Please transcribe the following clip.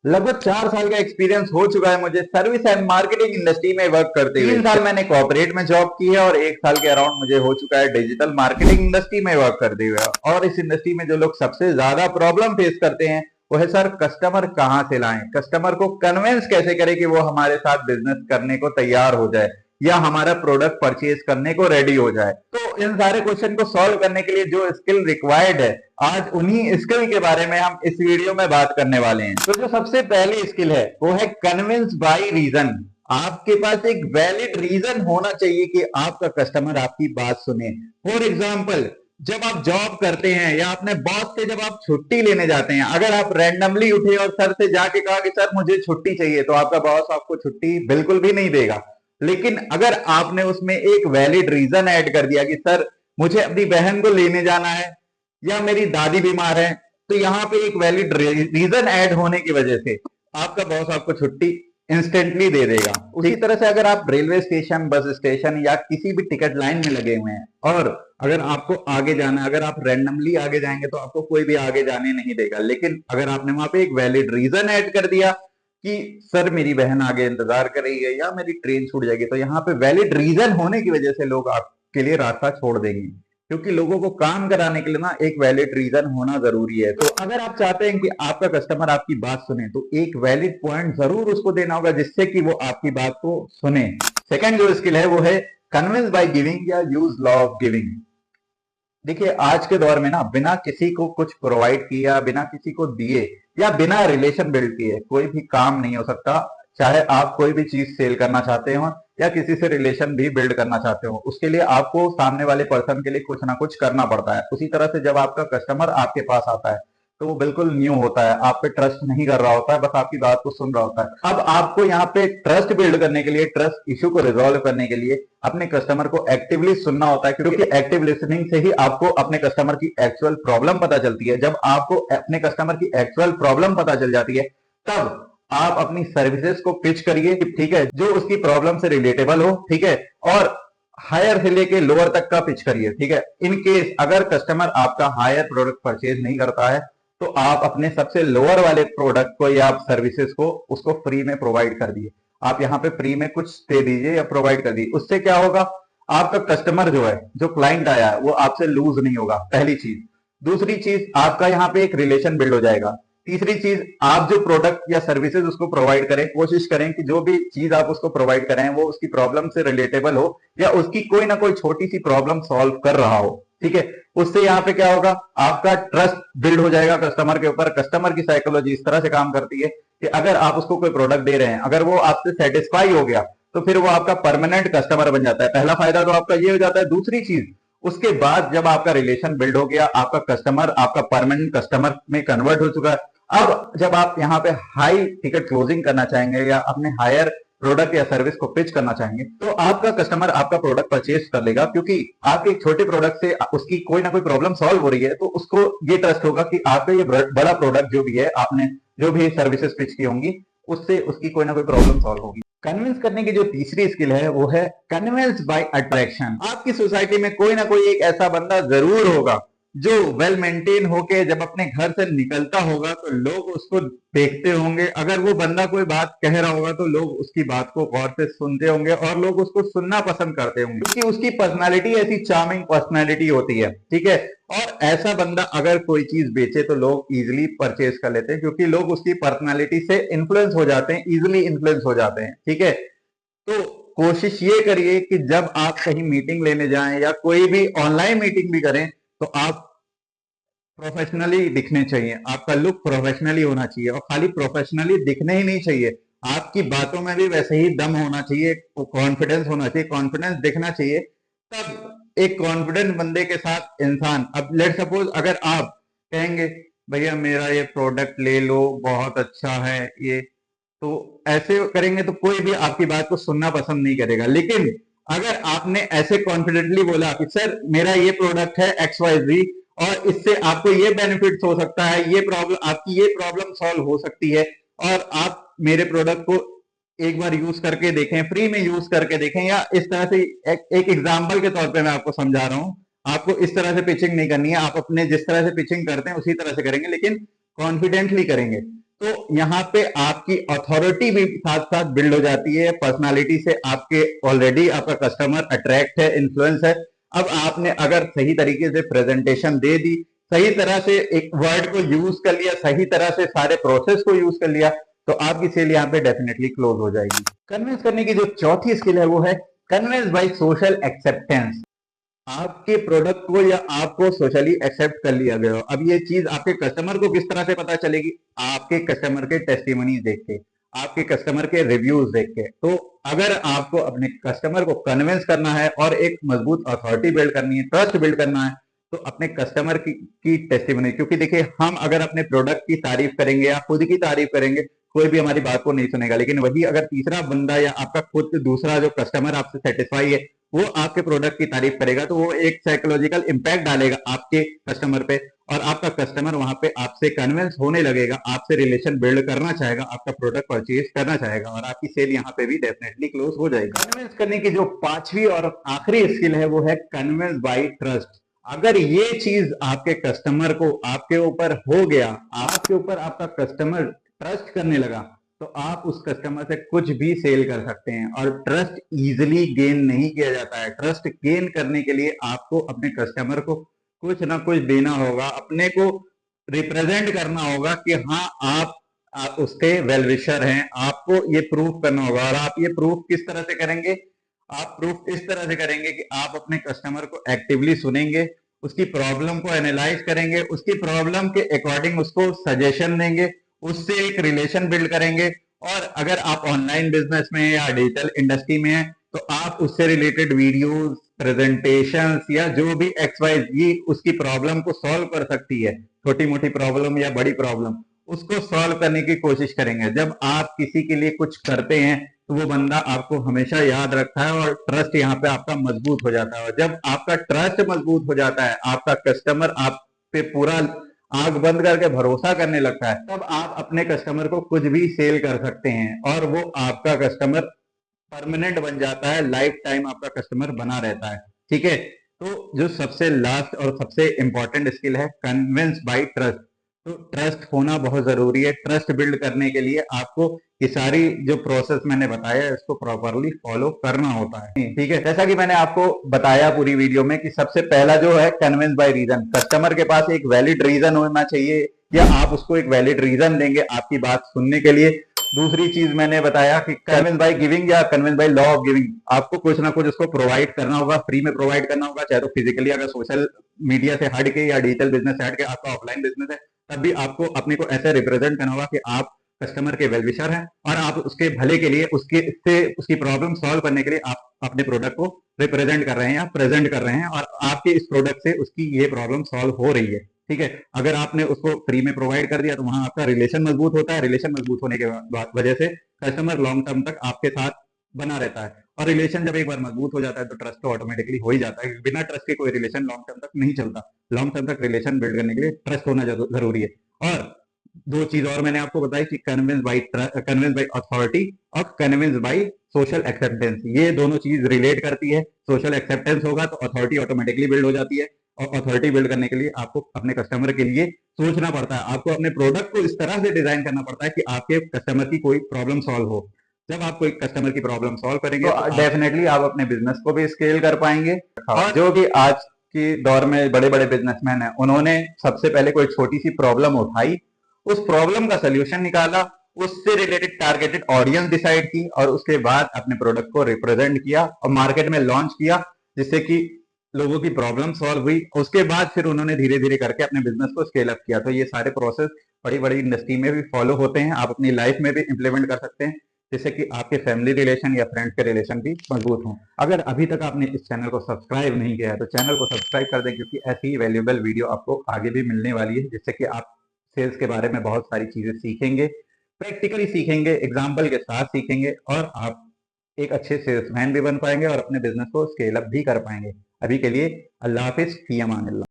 लगभग 4 साल का एक्सपीरियंस हो चुका है मुझे सर्विस एंड मार्केटिंग इंडस्ट्री में वर्क करते हुए। 3 साल मैंने कॉर्पोरेट में जॉब की है और 1 साल के अराउंड मुझे हो चुका है डिजिटल मार्केटिंग इंडस्ट्री में वर्क करते हुए। और इस इंडस्ट्री में जो लोग सबसे ज्यादा प्रॉब्लम फेस करते हैं वो है सर कस्टमर कहाँ से लाएं, कस्टमर को कन्विंस कैसे करें कि वो हमारे साथ बिजनेस करने को तैयार हो जाए या हमारा प्रोडक्ट परचेज करने को रेडी हो जाए। तो इन सारे क्वेश्चन को सॉल्व करने के लिए जो स्किल रिक्वायर्ड है, आज उन्हीं स्किल के बारे में हम इस वीडियो में बात करने वाले हैं। तो जो सबसे पहली स्किल है वो है कन्विंस बाय रीजन। आपके पास एक वैलिड रीजन होना चाहिए कि आपका कस्टमर आपकी बात सुने। फॉर एग्जाम्पल, जब आप जॉब करते हैं या अपने बॉस से जब आप छुट्टी लेने जाते हैं, अगर आप रैंडमली उठे और सर से जाके कहा कि सर मुझे छुट्टी चाहिए, तो आपका बॉस आपको छुट्टी बिल्कुल भी नहीं देगा। लेकिन अगर आपने उसमें एक वैलिड रीजन ऐड कर दिया कि सर मुझे अपनी बहन को लेने जाना है या मेरी दादी बीमार है, तो यहाँ पे एक वैलिड रीजन ऐड होने की वजह से आपका बॉस आपको छुट्टी इंस्टेंटली दे देगा। उसी तरह से अगर आप रेलवे स्टेशन, बस स्टेशन या किसी भी टिकट लाइन में लगे हुए हैं और अगर आपको आगे जाना है, अगर आप रैंडमली आगे जाएंगे तो आपको कोई भी आगे जाने नहीं देगा। लेकिन अगर आपने वहां पे एक वैलिड रीजन ऐड कर दिया कि सर मेरी बहन आगे इंतजार कर रही है या मेरी ट्रेन छूट जाएगी, तो यहाँ पे वैलिड रीजन होने की वजह से लोग आपके लिए रास्ता छोड़ देंगे। क्योंकि लोगों को काम कराने के लिए ना एक वैलिड रीजन होना जरूरी है। तो अगर आप चाहते हैं कि आपका कस्टमर आपकी बात सुने तो एक वैलिड पॉइंट जरूर उसको देना होगा जिससे कि वो आपकी बात को सुने। सेकंड जो स्किल है वो है कन्विंस बाय गिविंग या यूज लॉ ऑफ गिविंग। देखिए आज के दौर में ना बिना किसी को कुछ प्रोवाइड किया, बिना किसी को दिए या बिना रिलेशन बिल्ड किए कोई भी काम नहीं हो सकता। चाहे आप कोई भी चीज सेल करना चाहते हो या किसी से रिलेशन भी बिल्ड करना चाहते हो, उसके लिए आपको सामने वाले पर्सन के लिए कुछ ना कुछ करना पड़ता है। उसी तरह से जब आपका कस्टमर आपके पास आता है तो वो बिल्कुल न्यू होता है, आप पे ट्रस्ट नहीं कर रहा होता है, बस आपकी बात को सुन रहा होता है। अब आपको यहाँ पे ट्रस्ट बिल्ड करने के लिए, ट्रस्ट इश्यू को रिजॉल्व करने के लिए अपने कस्टमर को एक्टिवली सुनना होता है, क्योंकि एक्टिव लिसनिंग से ही आपको अपने कस्टमर की एक्चुअल प्रॉब्लम पता चलती है। जब आपको अपने कस्टमर की एक्चुअल प्रॉब्लम पता चल जाती है तब आप अपनी सर्विसेज को पिच करिए, ठीक है, जो उसकी प्रॉब्लम से रिलेटेबल हो, ठीक है, और हायर से लेके लोअर तक का पिच करिए, ठीक है। इन केस अगर कस्टमर आपका हायर प्रोडक्ट परचेज नहीं करता है तो आप अपने सबसे लोअर वाले प्रोडक्ट को या आप सर्विसेज को उसको फ्री में प्रोवाइड कर दिए। आप यहाँ पे फ्री में कुछ दे दीजिए या प्रोवाइड कर दीजिए। उससे क्या होगा, आपका कस्टमर जो है, जो क्लाइंट आया है, वो आपसे लूज नहीं होगा, पहली चीज। दूसरी चीज, आपका यहाँ पे एक रिलेशन बिल्ड हो जाएगा। तीसरी चीज, आप जो प्रोडक्ट या सर्विसेज उसको प्रोवाइड करें, कोशिश करें कि जो भी चीज आप उसको प्रोवाइड करें वो उसकी प्रॉब्लम से रिलेटेबल हो या उसकी कोई ना कोई छोटी सी प्रॉब्लम सॉल्व कर रहा हो, ठीक है। उससे यहाँ पे क्या होगा, आपका ट्रस्ट बिल्ड हो जाएगा कस्टमर के ऊपर। कस्टमर की साइकोलॉजी इस तरह से काम करती है कि अगर आप उसको कोई प्रोडक्ट दे रहे हैं, अगर वो आपसे सेटिस्फाई हो गया तो फिर वो आपका परमानेंट कस्टमर बन जाता है। पहला फायदा तो आपका ये हो जाता है। दूसरी चीज, उसके बाद जब आपका रिलेशन बिल्ड हो गया, आपका कस्टमर आपका परमानेंट कस्टमर में कन्वर्ट हो चुका है, अब जब आप यहाँ पे हाई टिकट क्लोजिंग करना चाहेंगे या अपने हायर प्रोडक्ट या सर्विस को पिच करना चाहेंगे तो आपका कस्टमर आपका प्रोडक्ट परचेज कर लेगा, क्योंकि आपके एक छोटे प्रोडक्ट से उसकी कोई ना कोई प्रॉब्लम सॉल्व हो रही है। तो उसको ये ट्रस्ट होगा कि आपका ये बड़ा प्रोडक्ट जो भी है, आपने जो भी सर्विसेज पिच की होंगी, उससे उसकी कोई ना कोई प्रॉब्लम सॉल्व होगी। कन्विंस करने की जो तीसरी स्किल है वो है कन्विंस बाय अट्रैक्शन। आपकी सोसाइटी में कोई ना कोई एक ऐसा बंदा जरूर होगा जो वेल मेंटेन होके जब अपने घर से निकलता होगा तो लोग उसको देखते होंगे। अगर वो बंदा कोई बात कह रहा होगा तो लोग उसकी बात को गौर से सुनते होंगे और लोग उसको सुनना पसंद करते होंगे, क्योंकि उसकी पर्सनालिटी ऐसी चार्मिंग पर्सनालिटी होती है, ठीक है। और ऐसा बंदा अगर कोई चीज बेचे तो लोग इजिली परचेज कर लेते हैं, क्योंकि लोग उसकी पर्सनालिटी से इन्फ्लुएंस हो जाते हैं, इजिली इन्फ्लुएंस हो जाते हैं, ठीक है। तो कोशिश ये करिए कि जब आप कहीं मीटिंग लेने जाएं या कोई भी ऑनलाइन मीटिंग भी करें तो आप प्रोफेशनली दिखने चाहिए। आपका लुक प्रोफेशनली होना चाहिए और खाली प्रोफेशनली दिखने ही नहीं चाहिए, आपकी बातों में भी वैसे ही दम होना चाहिए, कॉन्फिडेंस होना चाहिए, कॉन्फिडेंस दिखना चाहिए। तब एक कॉन्फिडेंट बंदे के साथ इंसान, अब लेट सपोज अगर आप कहेंगे भैया मेरा ये प्रोडक्ट ले लो बहुत अच्छा है ये, तो ऐसे करेंगे तो कोई भी आपकी बात को सुनना पसंद नहीं करेगा। लेकिन अगर आपने ऐसे कॉन्फिडेंटली बोला कि सर मेरा ये प्रोडक्ट है XYZ और इससे आपको ये बेनिफिट्स हो सकता है, ये प्रॉब्लम आपकी ये प्रॉब्लम सॉल्व हो सकती है, और आप मेरे प्रोडक्ट को एक बार यूज करके देखें, फ्री में यूज करके देखें, या इस तरह से एक एग्जाम्पल के तौर पे मैं आपको समझा रहा हूं। आपको इस तरह से पिचिंग नहीं करनी है, आप अपने जिस तरह से पिचिंग करते हैं उसी तरह से करेंगे, लेकिन कॉन्फिडेंटली करेंगे। तो यहाँ पे आपकी अथॉरिटी भी साथ साथ बिल्ड हो जाती है, पर्सनालिटी से आपके ऑलरेडी आपका कस्टमर अट्रैक्ट है, इन्फ्लुएंस है। अब आपने अगर सही तरीके से प्रेजेंटेशन दे दी, सही तरह से एक वर्ड को यूज कर लिया, सही तरह से सारे प्रोसेस को यूज कर लिया, तो आपकी सेल यहाँ पे डेफिनेटली क्लोज हो जाएगी। कन्विंस करने की जो चौथी स्किल है वो है कन्विंस बाय सोशल एक्सेप्टेंस। आपके प्रोडक्ट को या आपको सोशली एक्सेप्ट कर लिया गया हो। अब ये चीज आपके कस्टमर को किस तरह से पता चलेगी? आपके कस्टमर के टेस्टिमोनीज देख के, आपके कस्टमर के रिव्यूज देख के। तो अगर आपको अपने कस्टमर को कन्विंस करना है और एक मजबूत अथॉरिटी बिल्ड करनी है, ट्रस्ट बिल्ड करना है, तो अपने कस्टमर की टेस्टिमोनी, क्योंकि देखिए हम अगर अपने प्रोडक्ट की तारीफ करेंगे या खुद की तारीफ करेंगे, कोई भी हमारी बात को नहीं सुनेगा। लेकिन वही अगर तीसरा बंदा या आपका खुद दूसरा जो कस्टमर आपसे सेटिस्फाई है, वो आपके प्रोडक्ट की तारीफ करेगा, तो वो एक साइकोलॉजिकल इंपैक्ट डालेगा आपके कस्टमर पे, और आपका कस्टमर वहां पे आपसे कन्विंस होने लगेगा, आपसे रिलेशन बिल्ड करना चाहेगा, आपका प्रोडक्ट परचेज करना चाहेगा, और आपकी सेल यहाँ पे भी डेफिनेटली क्लोज हो जाएगी। कन्विंस करने की जो पांचवी और आखिरी स्किल है वो है कन्विंस बाय ट्रस्ट। अगर ये चीज आपके कस्टमर को आपके ऊपर हो गया, आपके ऊपर आपका कस्टमर ट्रस्ट करने लगा, तो आप उस कस्टमर से कुछ भी सेल कर सकते हैं। और ट्रस्ट इजीली गेन नहीं किया जाता है। ट्रस्ट गेन करने के लिए आपको अपने कस्टमर को कुछ ना कुछ देना होगा, अपने को रिप्रेजेंट करना होगा कि हाँ आप उसके वेल विशर हैं। आपको ये प्रूफ करना होगा, और आप ये प्रूफ किस तरह से करेंगे? आप प्रूफ इस तरह से करेंगे कि आप अपने कस्टमर को एक्टिवली सुनेंगे, उसकी प्रॉब्लम को एनालाइज करेंगे, उसकी प्रॉब्लम के अकॉर्डिंग उसको सजेशन देंगे, उससे एक रिलेशन बिल्ड करेंगे। और अगर आप ऑनलाइन बिजनेस में या डिजिटल इंडस्ट्री में हैं, तो आप उससे रिलेटेड वीडियोस, प्रेजेंटेशंस या जो भी XYZ उसकी प्रॉब्लम को सॉल्व कर सकती है, छोटी मोटी प्रॉब्लम या बड़ी प्रॉब्लम, उसको सॉल्व करने की कोशिश करेंगे। जब आप किसी के लिए कुछ करते हैं, तो वो बंदा आपको हमेशा याद रखता है, और ट्रस्ट यहाँ पे आपका मजबूत हो जाता है। और जब आपका ट्रस्ट मजबूत हो जाता है, आपका कस्टमर आप पे पूरा आंख बंद करके भरोसा करने लगता है, तब आप अपने कस्टमर को कुछ भी सेल कर सकते हैं, और वो आपका कस्टमर परमानेंट बन जाता है, लाइफ टाइम आपका कस्टमर बना रहता है। ठीक है, तो जो सबसे लास्ट और सबसे इंपॉर्टेंट स्किल है कन्विंस बाय ट्रस्ट। तो ट्रस्ट होना बहुत जरूरी है। ट्रस्ट बिल्ड करने के लिए आपको ये सारी जो प्रोसेस मैंने बताया है, इसको प्रॉपरली फॉलो करना होता है। ठीक है, जैसा कि मैंने आपको बताया पूरी वीडियो में कि सबसे पहला जो है कन्विंस बाय रीजन। कस्टमर के पास एक वैलिड रीजन होना चाहिए, या आप उसको एक वैलिड रीजन देंगे आपकी बात सुनने के लिए। दूसरी चीज मैंने बताया कि कन्विंस बाय गिविंग या convince by law of giving. आपको कुछ ना कुछ उसको प्रोवाइड करना होगा, फ्री में प्रोवाइड करना होगा, चाहे तो फिजिकली, अगर सोशल मीडिया से हट के या डिजिटल बिजनेस से हट के आपका ऑफलाइन बिजनेस है, तब भी आपको अपने को ऐसे रिप्रेजेंट करना होगा कि आप कस्टमर के वेल विशर हैं, और आप उसके भले के लिए, उसकी प्रॉब्लम सॉल्व करने के लिए आप अपने प्रोडक्ट को रिप्रेजेंट कर रहे हैं या प्रेजेंट कर रहे हैं, और आपके इस प्रोडक्ट से उसकी ये प्रॉब्लम सॉल्व हो रही है। ठीक है, अगर आपने उसको फ्री में प्रोवाइड कर दिया, तो वहां आपका रिलेशन मजबूत होता है। रिलेशन मजबूत होने के वजह से कस्टमर लॉन्ग टर्म तक आपके साथ बना रहता है, और रिलेशन जब एक बार मजबूत हो जाता है, तो ट्रस्ट तो ऑटोमेटिकली हो ही जाता है। बिना ट्रस्ट के कोई रिलेशन लॉन्ग टर्म तक नहीं चलता। लॉन्ग टर्म तक रिलेशन बिल्ड करने के लिए ट्रस्ट होना जरूरी है। और दो चीज और मैंने आपको बताई कि कन्विंस बाय अथॉरिटी और कन्विंस बाय सोशल एक्सेप्टेंस। ये दोनों चीज रिलेट करती है। सोशल एक्सेप्टेंस होगा तो अथॉरिटी ऑटोमेटिकली बिल्ड हो जाती है, और अथॉरिटी बिल्ड करने के लिए आपको अपने कस्टमर के लिए सोचना पड़ता है। आपको अपने प्रोडक्ट को इस तरह से डिजाइन करना पड़ता है कि आपके कस्टमर की कोई प्रॉब्लम सॉल्व हो। जब आप कोई कस्टमर की प्रॉब्लम सॉल्व करेंगे, तो डेफिनेटली आप अपने बिजनेस को भी स्केल कर पाएंगे। और जो कि आज की दौर में बड़े बड़े बिजनेसमैन हैं, उन्होंने सबसे पहले कोई छोटी सी प्रॉब्लम उठाई, उस प्रॉब्लम का सोल्यूशन निकाला, उससे रिलेटेड टारगेटेड ऑडियंस डिसाइड की, और उसके बाद अपने प्रोडक्ट को रिप्रेजेंट किया और मार्केट में लॉन्च किया, जिससे कि लोगों की प्रॉब्लम सॉल्व हुई। उसके बाद फिर उन्होंने धीरे धीरे करके अपने बिजनेस को स्केल अप किया। तो ये सारे प्रोसेस बड़ी बड़ी इंडस्ट्री में भी फॉलो होते हैं, आप अपनी लाइफ में भी इंप्लीमेंट कर सकते हैं, जिससे कि आपके फैमिली रिलेशन या फ्रेंड्स के रिलेशन भी मजबूत हों। अगर अभी तक आपने इस चैनल को सब्सक्राइब नहीं किया है, तो चैनल को सब्सक्राइब कर दें, क्योंकि ऐसी ही वैल्यूएबल वीडियो आपको आगे भी मिलने वाली है, जिससे कि आप सेल्स के बारे में बहुत सारी चीजें सीखेंगे, प्रैक्टिकली सीखेंगे, एग्जाम्पल के साथ सीखेंगे, और आप एक अच्छे सेल्समैन भी बन पाएंगे और अपने बिजनेस को स्केल अप भी कर पाएंगे। अभी के लिए अल्लाह हाफिज, फी अमान अल्लाह।